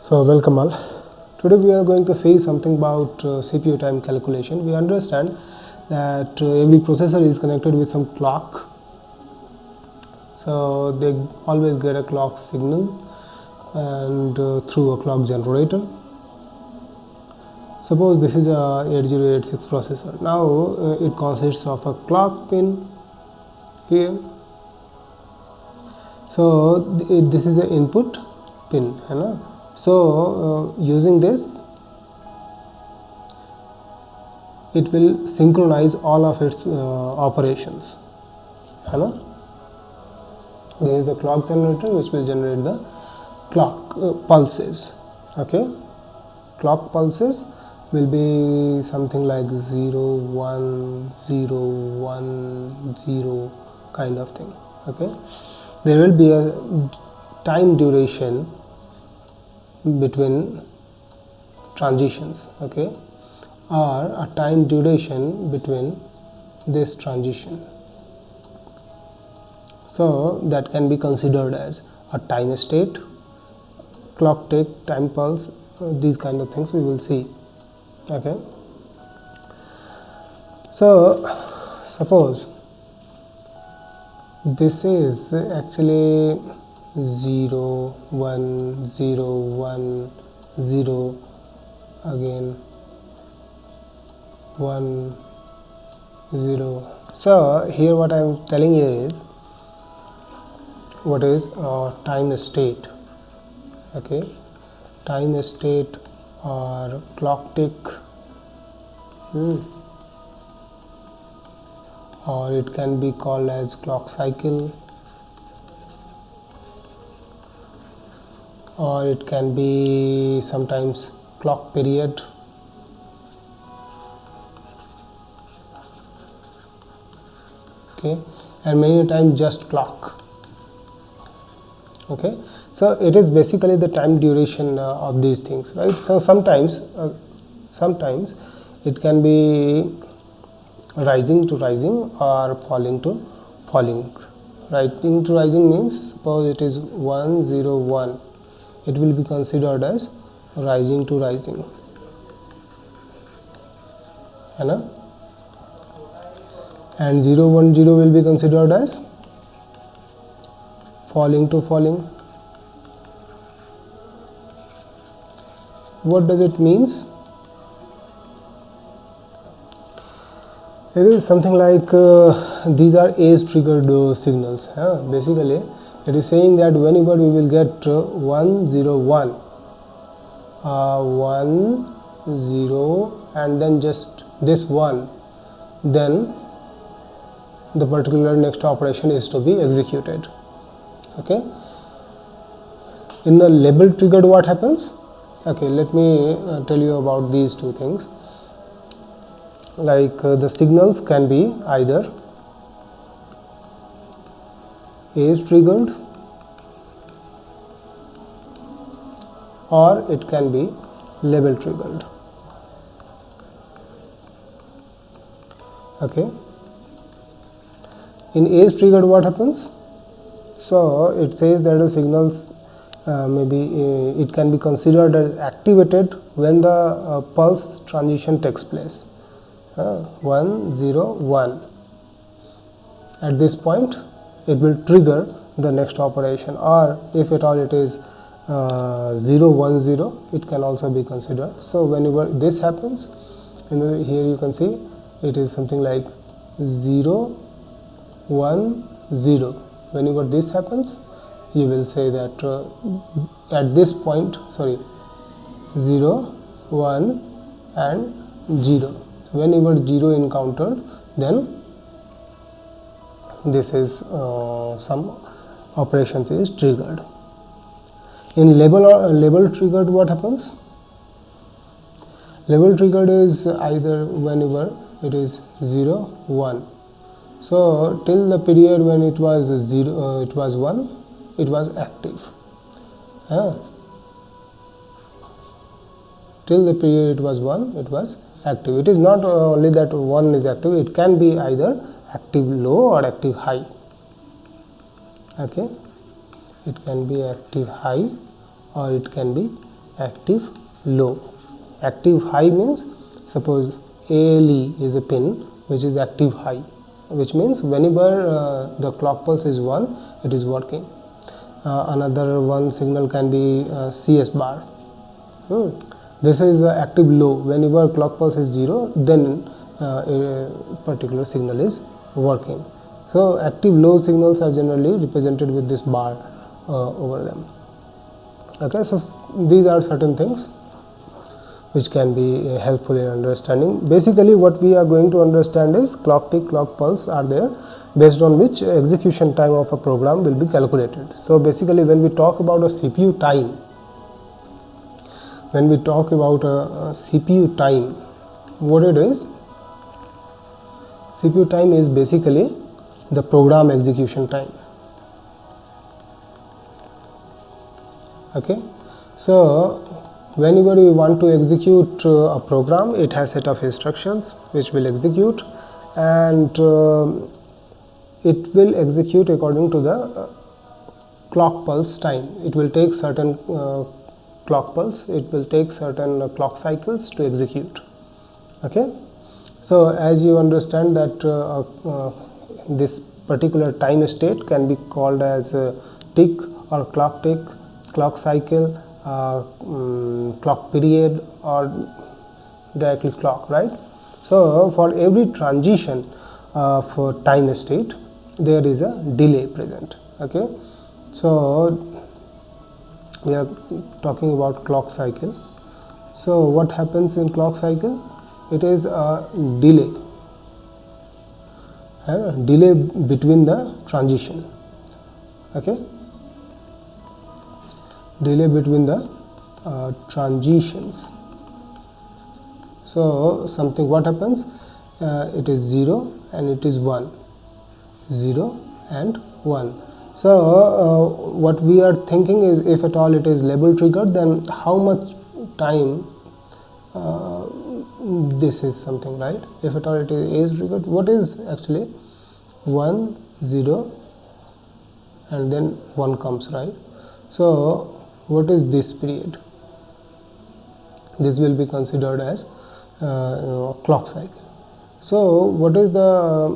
So welcome all. Today we are going to see something about CPU time calculation. We understand that every processor is connected with some clock, so they always get a clock signal and through a clock generator. Suppose this is a 8086 processor. Now it consists of a clock pin here. So this is an input pin, so using this it will synchronize all of its operations. There is a clock generator which will generate the clock pulses. Okay, clock pulses will be something like 0 1 0 1 0 kind of thing. Okay, there will be a time duration between transitions, okay, or a time duration between this transition, so that can be considered as a time state, clock tick, time pulse, these kind of things we will see. Okay, so suppose this is actually 0 1 0 1 0 again 1 0. So here what I am telling you is what is time state. Okay, time state or clock tick, or it can be called as clock cycle, or it can be sometimes clock period. Okay, and many times just clock. Okay, so it is basically the time duration of these things, right? So sometimes it can be rising to rising or falling to falling. Rising to rising means suppose it is 1 0 1, it will be considered as rising to rising, and 0 1 0 will be considered as falling to falling. What does it means? It is something like these are age triggered signals. Basically it is saying that whenever we will get 1 0 1 1 0 and then just this 1, then the particular next operation is to be executed. Okay, in the label triggered what happens? Okay, let me tell you about these two things. Like the signals can be either age triggered or it can be label triggered. Okay, in age triggered what happens? So it says that the signals maybe it can be considered as activated when the pulse transition takes place. 1 0 1, at this point it will trigger the next operation, or if at all it is 0 1 0, it can also be considered. So whenever this happens, here you can see it is something like 0 1 0. Whenever this happens, you will say that at this point 0 1 and 0. So whenever 0 encountered, then this is some operations is triggered. In label triggered what happens? Label triggered is either whenever it is 0 1. So till the period when it was 0 it was 1, it was active. Till the period it was 1, it was active. It is not only that 1 is active, it can be either active low or active high. Okay, it can be active high or it can be active low. Active high means, suppose ALE is a pin which is active high, which means whenever the clock pulse is 1, it is working. Another one signal can be CS bar. This is active low. Whenever clock pulse is 0, then a particular signal is working. So active low signals are generally represented with this bar over them. Okay, so these are certain things which can be helpful in understanding. Basically what we are going to understand is clock tick, clock pulse are there, based on which execution time of a program will be calculated. So basically when we talk about a CPU time, what it is, CPU time is basically the program execution time. Okay, so whenever we want to execute a program, it has set of instructions which will execute, and it will execute according to the clock pulse time. It will take certain clock pulse, it will take certain clock cycles to execute. Okay, so as you understand that this particular time state can be called as tick or clock tick, clock cycle, clock period, or directly clock, right? So for every transition of time state, there is a delay present. Okay, so we are talking about clock cycle. So what happens in clock cycle? It is a delay between the transition. Okay, delay between the transitions. So something, what happens, it is 0 and it is 1, 0 and 1. So what we are thinking is, if at all it is label triggered, then how much time this is something, right? If at all it is age triggered, what is actually 1, 0 and then 1 comes, right? So what is this period? This will be considered as clock cycle. So what is the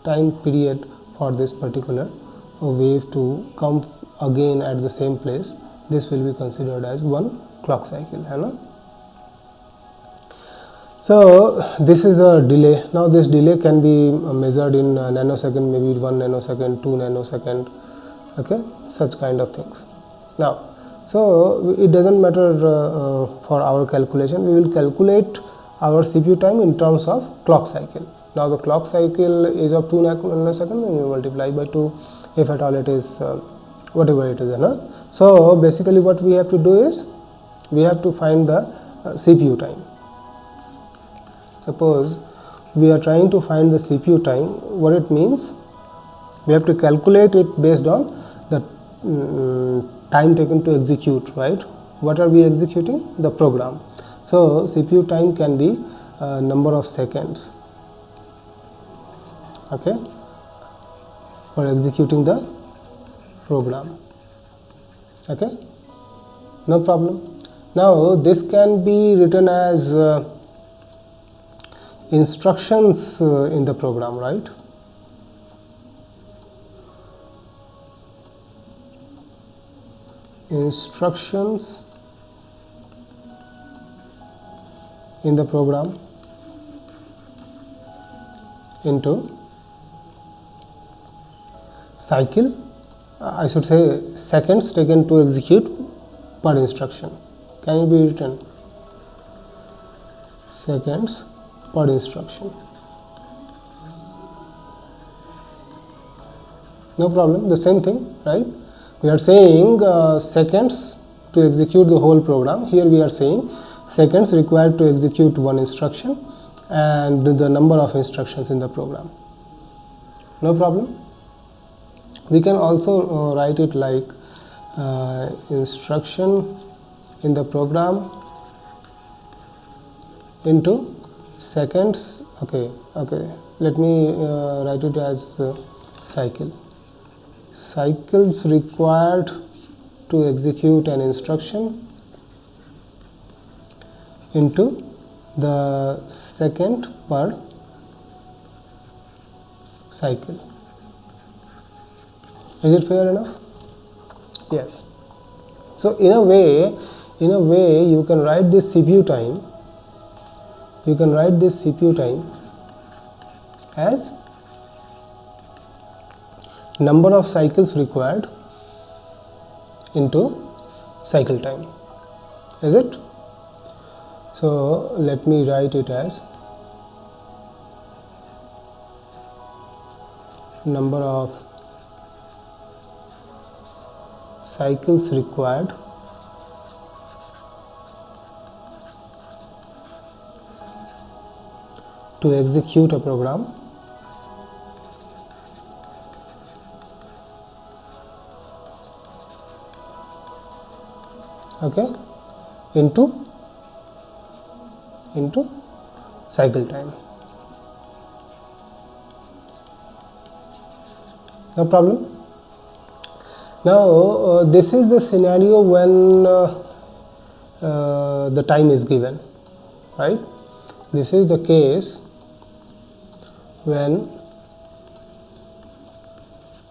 time period for this particular wave to come again at the same place? This will be considered as 1 clock cycle, है ना? So this is a delay. Now this delay can be measured in nanosecond, maybe 1 nanosecond, 2 nanosecond, okay, such kind of things. Now, so it doesn't matter for our calculation. We will calculate our CPU time in terms of clock cycle. Now the clock cycle is of 2 nanoseconds, and we multiply by 2 if at all it is whatever it is. So basically what we have to do is, we have to find the CPU time. Suppose we are trying to find the CPU time. What it means, we have to calculate it based on the time taken to execute, right? What are we executing? The program. So CPU time can be number of seconds, okay, for executing the program. Okay, no problem. Now this can be written as instructions in the program, right? Instructions in the program into cycle, I should say seconds taken to execute per instruction. Can it be written seconds per instruction? No problem, the same thing, right? We are saying seconds to execute the whole program. Here we are saying seconds required to execute one instruction and the number of instructions in the program. No problem. We can also write it like instruction in the program into seconds. Okay, let me write it as cycle. Cycles required to execute an instruction into the second per cycle. Is it fair enough? Yes. So in a way you can write this CPU time, as number of cycles required into cycle time. Is it? So let me write it as number of cycles required to execute a program into cycle time. No problem. Now this is the scenario when the time is given, right? This is the case when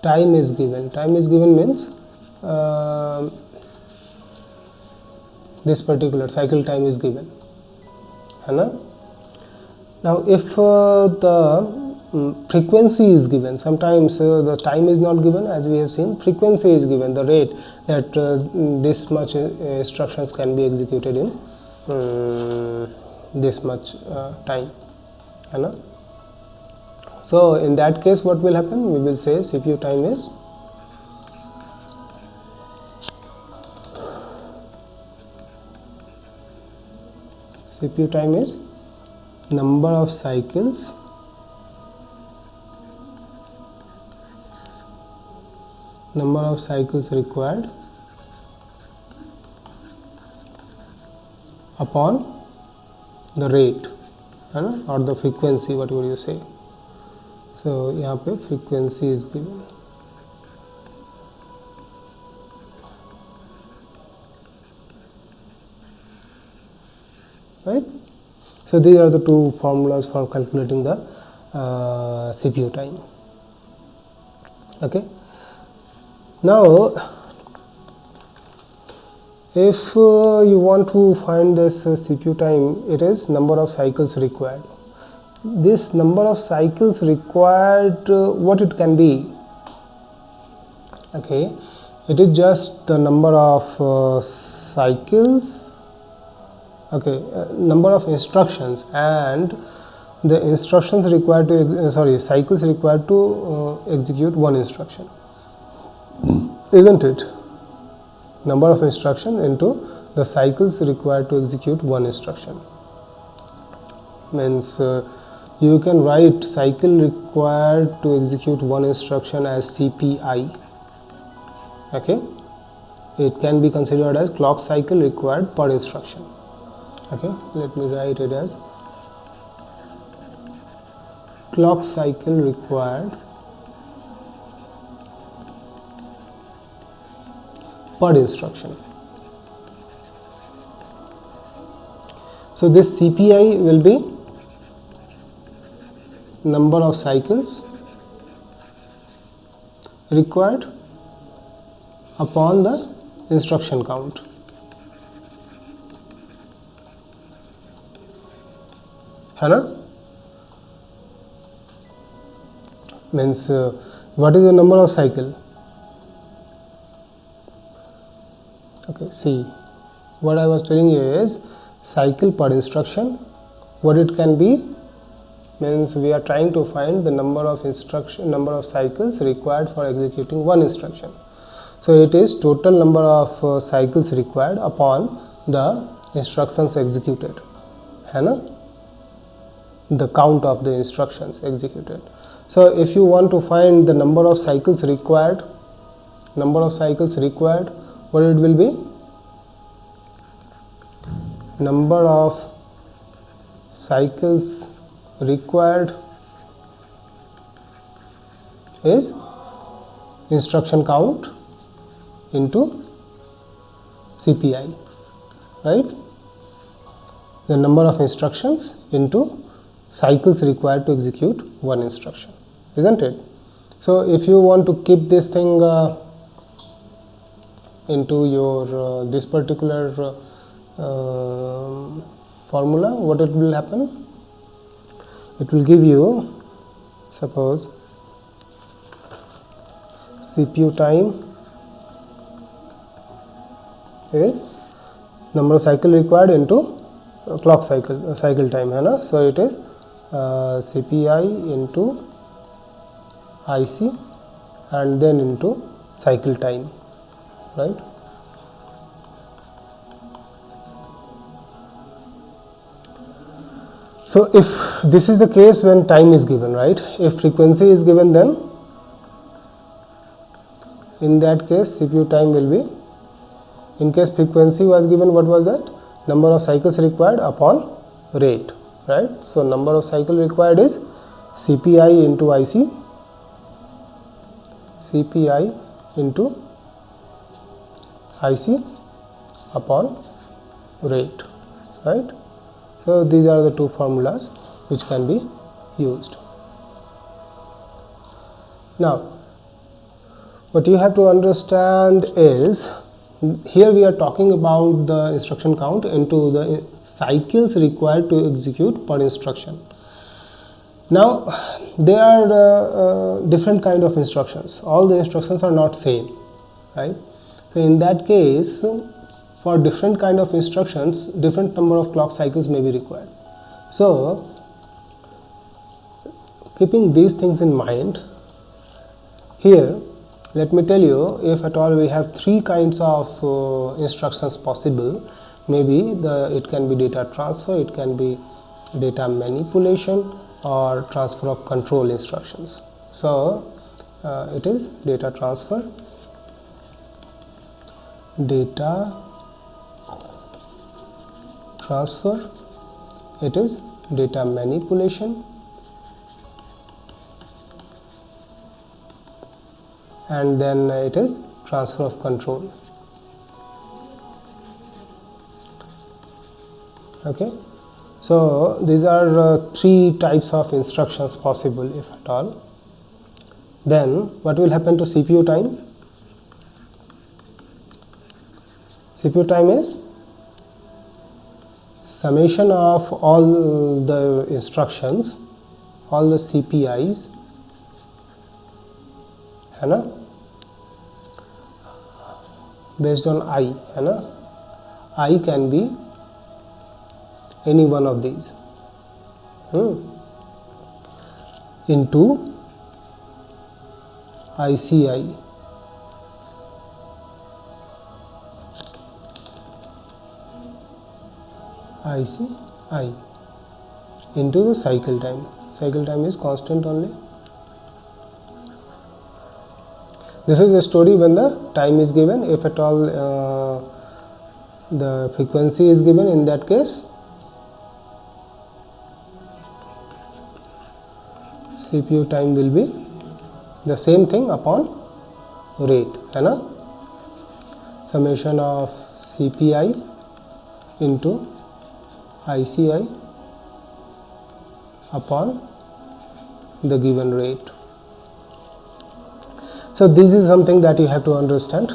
time is given. Time is given means this particular cycle time is given. Now if the frequency is given, sometimes the time is not given, as we have seen, frequency is given, the rate that this much instructions can be executed in this much time. So in that case what will happen? We will say CPU time is number of cycles required upon the rate or the frequency, what would you say? So यहाँ पे frequency is given. Right? So these are the two formulas for calculating the CPU time. Okay. Now if you want to find this CPU time, it is number of cycles required. This number of cycles required, what it can be? Okay, it is just the number of cycles, number of instructions and the instructions required to cycles required to execute one instruction, isn't it? Number of instructions into the cycles required to execute one instruction. Means you can write cycle required to execute one instruction as CPI. Okay, it can be considered as clock cycle required per instruction. Okay, let me write it as clock cycle required per instruction. So this CPI will be number of cycles required upon the instruction count. Means what is the number of cycle? Okay, see, what I was telling you is cycle per instruction. What it can be? Means we are trying to find the number of cycles required for executing one instruction. So it is total number of cycles required upon the instructions executed. The count of the instructions executed. So if you want to find the number of cycles required, what it will be? Number of cycles required is instruction count into CPI, right? the number of instructions into cycles required to execute one instruction, isn't it? So if you want to keep this thing into your this particular formula, what it will happen? It will give you, suppose, CPU time is number of cycle required into clock cycle time, है ना? So it is CPI into IC and then into cycle time, right? So if this is the case when time is given, right? If frequency is given, then in that case CPU time will be, in case frequency was given, what was that? Number of cycles required upon rate, right? So number of cycle required is CPI into IC, CPI into IC upon rate, right? So these are the two formulas which can be used. Now what you have to understand is, here we are talking about the instruction count into the cycles required to execute per instruction. Now there are different kind of instructions. All the instructions are not same, right? So in that case, for different kind of instructions, different number of clock cycles may be required. So keeping these things in mind, here let me tell you, if at all we have three kinds of instructions possible, maybe it can be data transfer, it can be data manipulation, or transfer of control instructions. So it is data transfer, it is data manipulation, and then it is transfer of control. Okay, so these are three types of instructions possible, if at all. Then what will happen to CPU time? CPU time is summation of all the instructions, all the CPIs, है ना, based on I, है ना. I can be any one of these into ICI, ICI into the cycle time. Cycle time is constant only. This is the story when the time is given. If at all the frequency is given, in that case CPU time will be the same thing upon rate, है ना, summation of CPI into ICI upon the given rate. So this is something that you have to understand.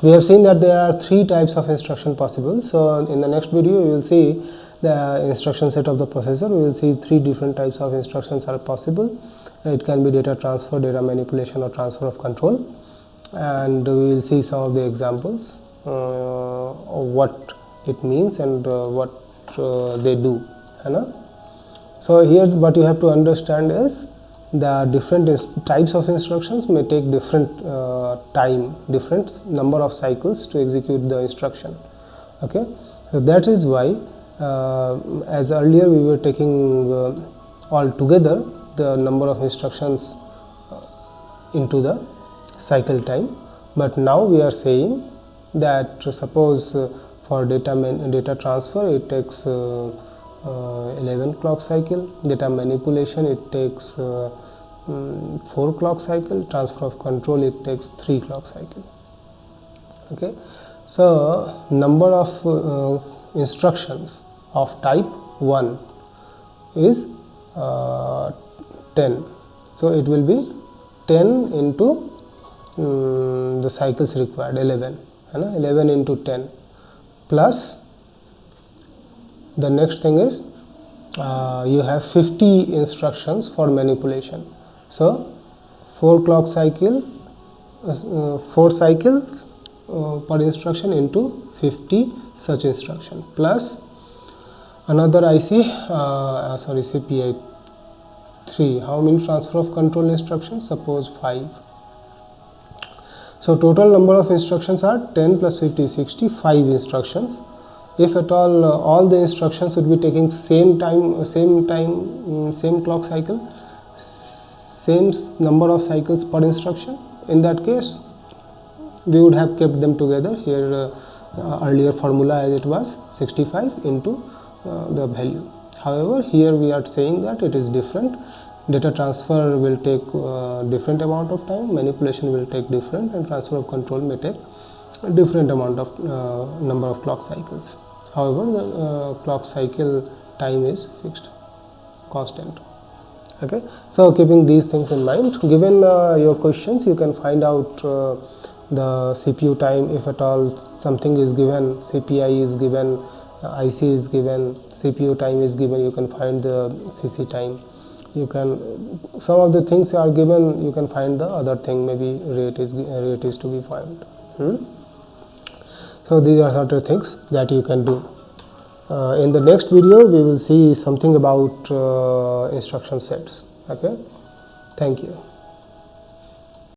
We have seen that there are three types of instruction possible. So in the next video you will see the instruction set of the processor. We will see three different types of instructions are possible. It can be data transfer, data manipulation, or transfer of control, and we will see some of the examples of what it means and what they do, है ना. So here what you have to understand is the different types of instructions may take different time, different number of cycles to execute the instruction. Okay, so that is why as earlier we were taking all together the number of instructions into the cycle time, but now we are saying that suppose for data transfer it takes 11 clock cycle, data manipulation it takes 4 clock cycle, transfer of control it takes 3 clock cycle. Okay, so number of instructions of type 1 is 10. So it will be 10 into the cycles required 11, 11 into 10 plus the next thing is you have 50 instructions for manipulation. So 4 clock cycle 4 cycles per instruction into 50 such instruction plus another IC CPI 3. How many transfer of control instructions? Suppose 5. So total number of instructions are 10 plus 50 65 instructions. If at all the instructions would be taking same clock cycle, same number of cycles per instruction, in that case we would have kept them together. Here earlier formula as it was 65 into the value. However, here we are saying that it is different. Data transfer will take different amount of time, manipulation will take different, and transfer of control may take a different amount of number of clock cycles. However, the clock cycle time is fixed, constant. Okay, so keeping these things in mind, given your questions, you can find out the CPU time. If at all something is given, CPI is given, IC is given, CPU time is given, you can find the CC time. You can, some of the things are given, you can find the other thing, maybe rate is to be found. So these are certain things that you can do. In the next video we will see something about instruction sets. Okay, thank you.